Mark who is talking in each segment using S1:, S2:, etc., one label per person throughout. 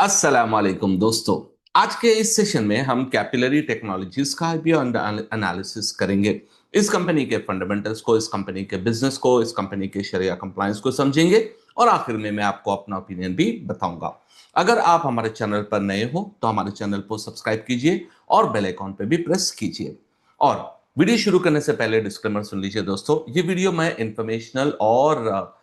S1: अस्सलाम वालेकुम दोस्तों। आज के इस सेशन में हम कैपिलरी टेक्नोलॉजीज का आईपीओ एनालिसिस करेंगे। इस कंपनी के फंडामेंटल्स को, इस कंपनी के बिजनेस को, इस कंपनी के शरिया कंप्लायंस को समझेंगे और आखिर में मैं आपको अपना ओपिनियन भी बताऊंगा। अगर आप हमारे चैनल पर नए हो तो हमारे चैनल को सब्सक्राइब कीजिए और बेल आइकॉन पे भी प्रेस कीजिए। और वीडियो शुरू करने से पहले डिस्क्लेमर सुन लीजिए दोस्तों, ये वीडियो मैं इंफॉर्मेशनल और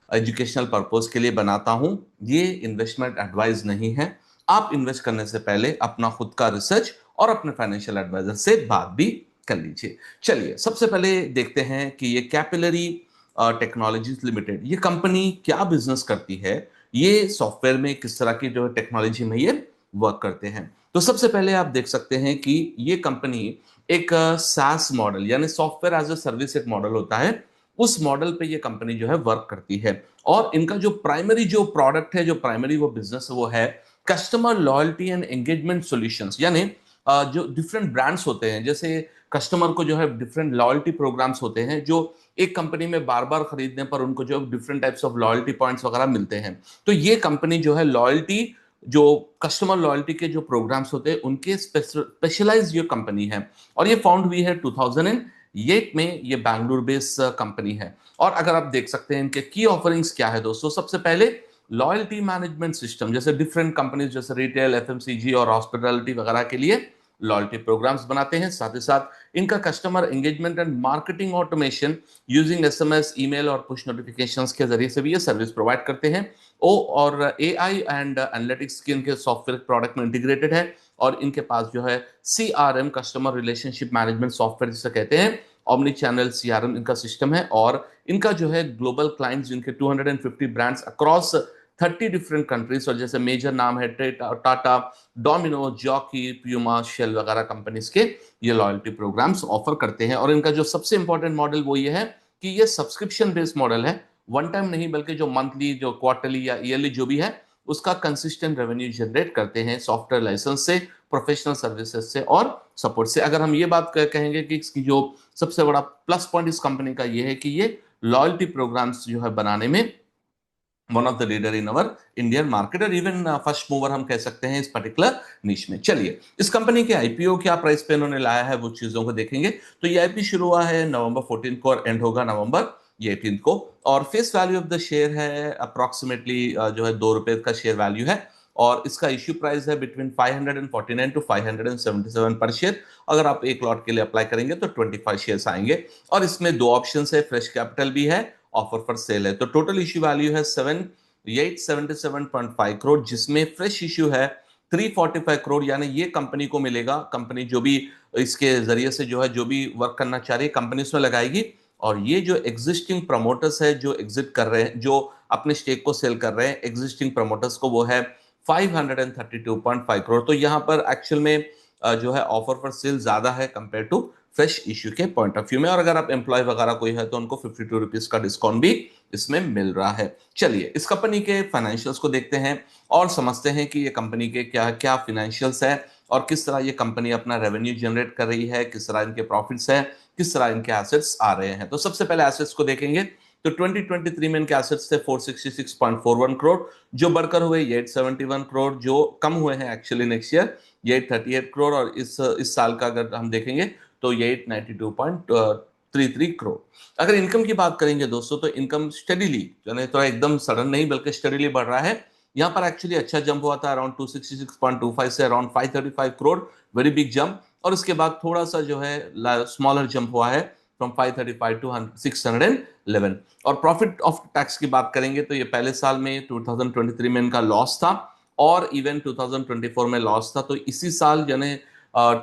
S1: एजुकेशनल पर्पस के लिए बनाता हूं। ये इन्वेस्टमेंट एडवाइस नहीं है। आप इन्वेस्ट करने से पहले अपना खुद का रिसर्च और अपने फाइनेंशियल एडवाइजर से बात भी कर लीजिए। चलिए सबसे पहले देखते हैं कि ये कैपिलरी टेक्नोलॉजीज लिमिटेड ये कंपनी क्या बिजनेस करती है, ये सॉफ्टवेयर में किस तरह की जो टेक्नोलॉजी में ये वर्क करते हैं। तो सबसे पहले आप देख सकते हैं कि ये कंपनी एक सास मॉडल यानी सॉफ्टवेयर एज अ सर्विस एक मॉडल होता है, उस मॉडल पे ये कंपनी जो है वर्क करती है। और इनका जो प्राइमरी जो प्रोडक्ट है, जो प्राइमरी वो बिजनेस वो है customer loyalty and engagement solutions. यानी जो डिफरेंट ब्रांड्स होते हैं, जैसे कस्टमर को जो है डिफरेंट लॉयल्टी प्रोग्राम्स होते हैं जो एक कंपनी में बार बार खरीदने पर उनको जो different types of loyalty points वगैरह मिलते हैं। तो ये कंपनी जो है लॉयल्टी, जो कस्टमर लॉयल्टी के जो प्रोग्राम्स होते हैं उनके स्पेशलाइज ये कंपनी है। और ये फाउंड हुई है 2008 में। ये बैंगलोर बेस्ड कंपनी है। और अगर आप देख सकते हैं इनके की ऑफरिंग्स क्या है दोस्तों, सबसे पहले लॉयल्टी मैनेजमेंट सिस्टम, जैसे डिफरेंट कंपनीज जैसे रिटेल, एफएमसीजी और हॉस्पिटैलिटी वगैरह के लिए लॉयल्टी प्रोग्राम्स बनाते हैं। साथ ही साथ इनका customer engagement and marketing automation using SMS, email और पुश नोटिफिकेशंस के जरिए से भी ये सर्विस प्रोवाइड करते हैं। ओ और एआई एंड एनालिटिक्स के इनके सॉफ्टवेयर प्रोडक्ट में इंटीग्रेटेड है। और इनके पास जो है CRM, customer relationship management software जिसे कहते हैं, ऑमनी चैनल सीआरएम इनका सिस्टम है। और इनका जो है ग्लोबल क्लाइंट्स जिनके 250 ब्रांड्स अक्रॉस 30 डिफरेंट कंट्रीज, और जैसे मेजर नाम है Tata, Domino, Jockey, Puma, Shell वगैरह कंपनीज के ये लॉयल्टी प्रोग्राम्स ऑफर करते हैं। और इनका जो सबसे इंपॉर्टेंट मॉडल वो ये है कि ये सब्सक्रिप्शन बेस्ड मॉडल है, वन टाइम नहीं बल्कि जो मंथली, जो क्वार्टरली या ईयरली जो भी है उसका कंसिस्टेंट रेवेन्यू जनरेट करते हैं सॉफ्टवेयर लाइसेंस से, प्रोफेशनल सर्विसेज से और सपोर्ट से। अगर हम ये बात कहेंगे कि इसकी जो सबसे बड़ा प्लस पॉइंट इस कंपनी का ये है कि ये लॉयल्टी प्रोग्राम्स जो है बनाने में one of the leader in our Indian market, और इवन फर्स्ट मूवर हम कह सकते हैं इस पर्टिकुलर निश में। चलिए इस कंपनी के आईपीओ क्या प्राइस पे इन्होंने लाया है वो चीजों को देखेंगे। तो ये आईपी शुरू हुआ है नवंबर 14 को और एंड होगा नवंबर 18 को। और face value of the share है अप्रोक्सीमेटली जो है ₹2 का शेयर वैल्यू है। और इसका इश्यू प्राइस है बिटवीन 549 टू 577 पर शेयर। अगर आप एक लॉट के लिए अप्लाई करेंगे तो 25 शेयर्स आएंगे। और इसमें दो ऑप्शन है, फ्रेश कैपिटल भी है, ऑफर फॉर सेल है। तो टोटल इश्यू वैल्यू है 877.5 करोड़, जिसमें फ्रेश इश्यू है 345 करोड़। यानी ये कंपनी को मिलेगा, कंपनी जो भी इसके जरिए से जो है जो भी वर्क करना चाह रही है कंपनी उसमें लगाएगी। और ये जो एग्जिस्टिंग प्रमोटर्स है जो एग्जिट कर रहे हैं, जो अपने स्टेक को सेल कर रहे हैं एग्जिस्टिंग प्रमोटर्स को, वो है 532.5 करोड़। तो यहां पर एक्चुअल में जो है ऑफर फॉर सेल ज्यादा है कंपेयर टू फ्रेश इश्यू के पॉइंट ऑफ व्यू में। और अगर आप एम्प्लॉय वगैरह कोई है तो उनको ₹52 का डिस्काउंट भी इसमें मिल रहा है। चलिए इस कंपनी के फाइनेंशियल्स को देखते हैं और समझते हैं कि ये कंपनी के क्या क्या फाइनेंशियल्स है और किस तरह ये कंपनी अपना रेवेन्यू जनरेट कर रही है, किस तरह इनके प्रॉफिट्स है, किस तरह इनके एसेट्स आ रहे हैं। तो सबसे पहले एसेट्स को देखेंगे तो 2023 में इनके एसेट्स थे 466.41 करोड़, जो बढ़कर हुए 871 करोड़, जो कम हुए हैं एक्चुअली नेक्स्ट ईयर ये 838 करोड़। और इस साल का अगर हम देखेंगे तो ये 892.33 करोड़। अगर इनकम की बात करेंगे दोस्तों तो इनकम स्टडीली, यानी थोड़ा एकदम सडन नहीं बल्कि स्टडीली बढ़ रहा है। यहाँ पर एक्चुअली अच्छा जंप हुआ था अराउंड 266.25 से around 535 crore, very big jump. और उसके बाद थोड़ा सा जो है स्मॉलर जंप हुआ है फ्रॉम 535 टू 611। और प्रॉफिट ऑफ टैक्स की बात करेंगे तो ये पहले साल में 2023 में इनका लॉस था और इवन 2024 में लॉस था। तो इसी साल यानी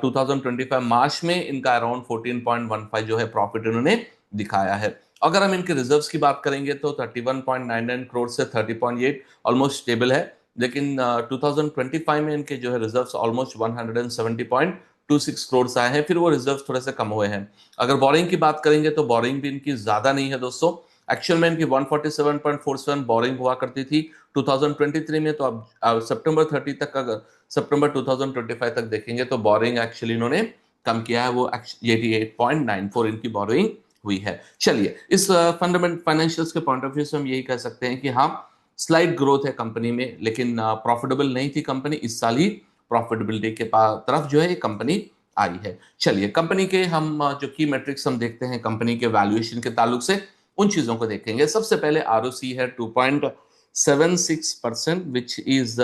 S1: 2025 मार्च में इनका अराउंड 14.15 जो है प्रॉफिट इन्होंने दिखाया है। अगर हम इनके रिजर्व्स की बात करेंगे तो 31.99 करोड़ से 30.8 ऑलमोस्ट स्टेबल है। लेकिन 2025 में इनके जो है रिजर्व्स ऑलमोस्ट 170.26 करोड़ आए हैं, फिर वो रिजर्व थोड़े से कम हुए हैं। अगर बोरिंग की बात करेंगे तो बोरिंग भी इनकी ज्यादा नहीं है दोस्तों। एक्चुअल में इनकी 147.47 बोरिंग हुआ करती थी 2023 में। तो अब सितंबर 30 तक, अगर सितंबर 2025 तक देखेंगे तो बोरिंग एक्चुअली इन्होंने कम किया है, वो 88.94 इनकी बोरिंग हुई है। चलिए इस फंडामेंटल फाइनेंशियल्स के पॉइंट ऑफ व्यू से हम यही कह सकते हैं कि हाँ स्लाइड ग्रोथ है कंपनी में, लेकिन प्रॉफिटेबल नहीं थी कंपनी। इस साल ही प्रॉफिटेबिलिटी के तरफ जो है ये कंपनी आई है। चलिए कंपनी के हम जो की मेट्रिक्स हम देखते हैं कंपनी के वैल्यूएशन के ताल्लुक से, उन चीजों को देखेंगे। सबसे पहले आरओसी है 2.76%, which is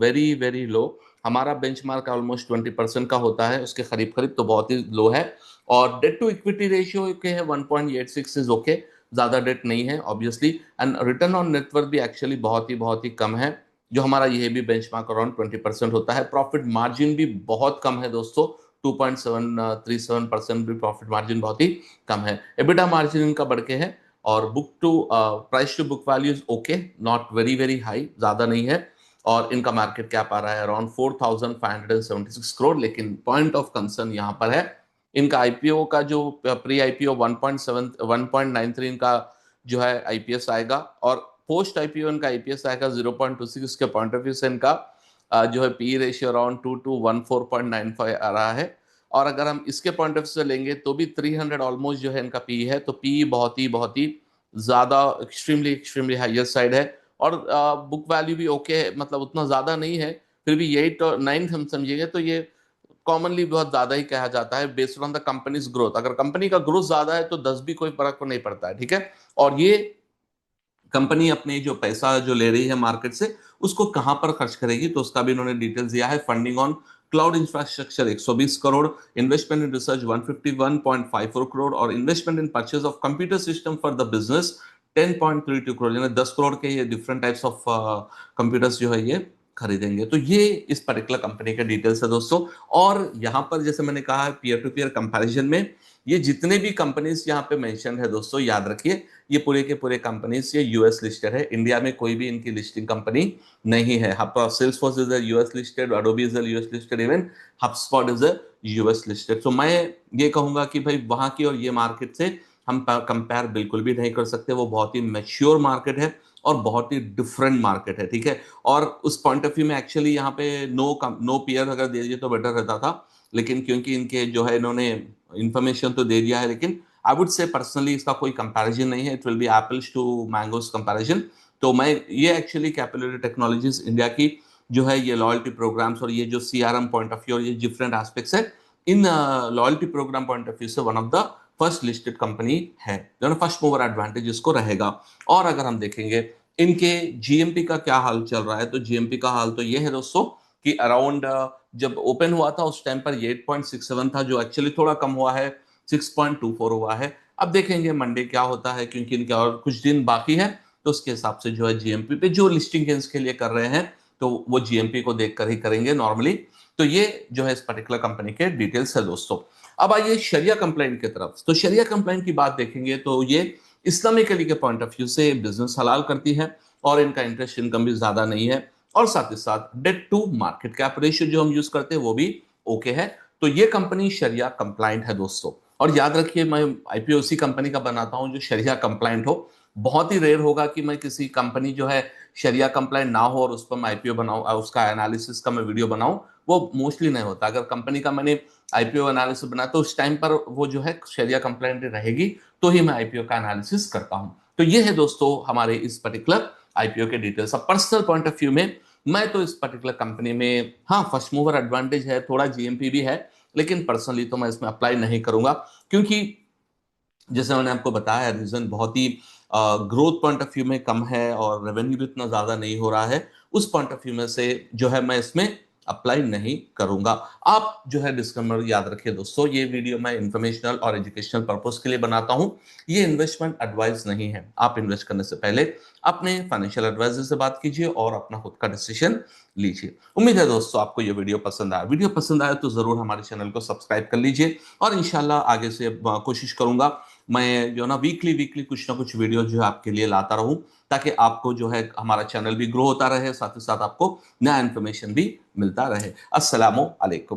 S1: very very low. हमारा बेंचमार्क ऑलमोस्ट 20% का होता है, उसके करीब करीब, तो बहुत ही लो है। और डेट टू इक्विटी रेशियो के है 1.86 इज ओके, ज्यादा डेट नहीं है obviously. And return on net worth भी एक्चुअली बहुत ही कम है, जो हमारा ये भी बेंचमार्क अराउंड 20% होता है। प्रॉफिट मार्जिन भी बहुत कम है दोस्तों, 2.737% भी प्रॉफिट मार्जिन बहुत ही कम है। एबिटा मार्जिन इनका बढ़ के है। और book to price to book value is okay, not very very high, ज्यादा नहीं है। और इनका मार्केट कैप आ रहा है अराउंड 4,576 करोड़। लेकिन पॉइंट ऑफ कंसर्न यहां पर है, इनका आईपीओ का जो प्री आईपीओ 1.93 इनका जो है आईपीएस आएगा, और पोस्ट आईपीओ इनका आईपीएस आएगा 0.26 के पॉइंट ऑफ व्यू से इनका जो है पी रेशियो अराउंड 2 to 14.95 आ रहा है। और अगर हम इसके पॉइंट ऑफ व्यू से लेंगे तो भी 300 ऑलमोस्ट जो है इनका पी है। तो पी बहुत ही ज्यादा एक्सट्रीमली एक्सट्रीमली हाईयर साइड है। और बुक वैल्यू भी ओके है, मतलब उतना ज्यादा नहीं है, फिर भी 8 और 9 हम समझिएगा तो ये कॉमनली बहुत ज्यादा ही कहा जाता है based on the companies growth. अगर कंपनी का ग्रोथ ज्यादा है तो 10 भी कोई फर्क नहीं पड़ता है, ठीक है। और ये कंपनी अपने जो पैसा जो ले रही है मार्केट से, उसको कहां पर खर्च करेगी, तो उसका भी इन्होंने डिटेल्स दिया है। Funding on cloud infrastructure 120 crore, investment in research 151.54 crore, और investment in purchase of computer system for the business 10.32 crore, यानी 10 करोड़ के ये डिफरेंट टाइप्स ऑफ कंप्यूटर्स जो है ये खरीदेंगे। तो ये इस पर्टिकुलर कंपनी के डिटेल्स है दोस्तों। और यहां पर जैसे मैंने कहा, पीयर टू पीयर कंपैरिजन में ये जितने भी कंपनीज यहाँ पे मेंशन है दोस्तों, याद रखिए ये पूरे के पूरे कंपनीज ये यूएस लिस्टेड है। इंडिया में कोई भी इनकी लिस्टिंग कंपनी नहीं है। Salesforce is a US listed, Adobe is a US listed, even HubSpot is a US listed. तो मैं ये कहूंगा कि भाई वहां की और ये मार्केट से हम कंपेयर बिल्कुल भी नहीं कर सकते। वो बहुत ही मैच्योर मार्केट है और बहुत ही डिफरेंट मार्केट है, ठीक है। और उस पॉइंट ऑफ व्यू में एक्चुअली यहाँ पे नो पीयर अगर दे दिए तो बेटर रहता था, लेकिन क्योंकि इनके जो है इन्होंने इंफॉर्मेशन तो दे दिया है, लेकिन आई वुड से पर्सनली इसका कोई कंपैरिजन नहीं है। It will be apples to mangoes comparison. तो मैं ये एक्चुअली कैपिलरी टेक्नोलॉजीज इंडिया की जो है ये लॉयल्टी प्रोग्राम्स और ये जो सीआरएम पॉइंट ऑफ व्यू और ये डिफरेंट एस्पेक्ट्स है, इन loyalty programme point of view से one of the first listed company है, जो फर्स्ट मूवर एडवांटेज इसको रहेगा। और अगर हम देखेंगे इनके जीएमपी का क्या हाल चल रहा है, तो जीएमपी का हाल तो ये है दोस्तों कि अराउंड जब ओपन हुआ था उस टाइम पर 8.67 था, जो एक्चुअली थोड़ा कम हुआ है, 6.24 हुआ है। अब देखेंगे मंडे क्या होता है, क्योंकि इनके और कुछ दिन बाकी है, तो उसके हिसाब से जो है जीएमपी पे जो लिस्टिंग गेन्स के लिए कर रहे हैं तो वो जीएमपी को देखकर ही करेंगे नॉर्मली। तो ये जो है इस पर्टिकुलर कंपनी के डिटेल्स है दोस्तों। अब आइए शरिया कंप्लाइंट की तरफ। तो शरिया कंप्लाइंट की बात देखेंगे तो ये इस्लामिकली के पॉइंट ऑफ व्यू से बिजनेस हलाल करती है, और इनका इंटरेस्ट इनकम भी ज्यादा नहीं है, और साथ ही साथ debt to market cap ratio जो हम यूज करते हैं वो भी ओके है। तो ये कंपनी शरिया कंप्लाइंट है दोस्तों। और याद रखिए, मैं आईपीओ उसी कंपनी का बनाता हूं जो शरिया कंप्लाइंट हो। बहुत ही रेयर होगा कि मैं किसी कंपनी जो है शरिया कंप्लाइंट ना हो और उस पर मैं आईपीओ बनाऊं, उसका एनालिसिस का मैं वीडियो बनाऊं, वो मोस्टली नहीं होता। अगर कंपनी का मैंने आईपीओ एनालिसिस बनाया तो उस टाइम पर वो जो है शरिया कंप्लाइंट रहेगी, तो ही मैं आईपीओ का एनालिसिस करता हूं। तो ये है दोस्तों हमारे इस पर्टिकुलर आईपीओ के डिटेल्स। अब पर्सनल पॉइंट ऑफ व्यू में मैं तो इस पर्टिकुलर कंपनी में, हाँ फर्स्ट मूवर एडवांटेज है, थोड़ा जीएमपी भी है, लेकिन पर्सनली तो मैं इसमें अप्लाई नहीं करूंगा, क्योंकि जैसे मैंने आपको बताया रीजन बहुत ही ग्रोथ पॉइंट ऑफ व्यू में कम है और रेवेन्यू भी इतना ज्यादा नहीं हो रहा है। उस पॉइंट ऑफ व्यू में से जो है मैं इसमें अप्लाई नहीं करूंगा। आप जो है डिस्क्लेमर याद रखिए दोस्तों, ये वीडियो मैं इंफॉर्मेशनल और एजुकेशनल पर्पस के लिए बनाता हूं, ये इन्वेस्टमेंट एडवाइस नहीं है। आप इन्वेस्ट करने से पहले अपने फाइनेंशियल एडवाइजर से बात कीजिए और अपना खुद का डिसीजन लीजिए। उम्मीद है दोस्तों आपको ये वीडियो पसंद आया। वीडियो पसंद आया तो जरूर हमारे चैनल को सब्सक्राइब कर लीजिए, और इंशाल्लाह आगे से कोशिश करूंगा मैं जो ना वीकली कुछ ना कुछ वीडियो जो है आपके लिए लाता रहूं, ताकि आपको जो है हमारा चैनल भी ग्रो होता रहे, साथ ही साथ आपको नया इन्फॉर्मेशन भी मिलता रहे। अस्सलामु अलैकुम।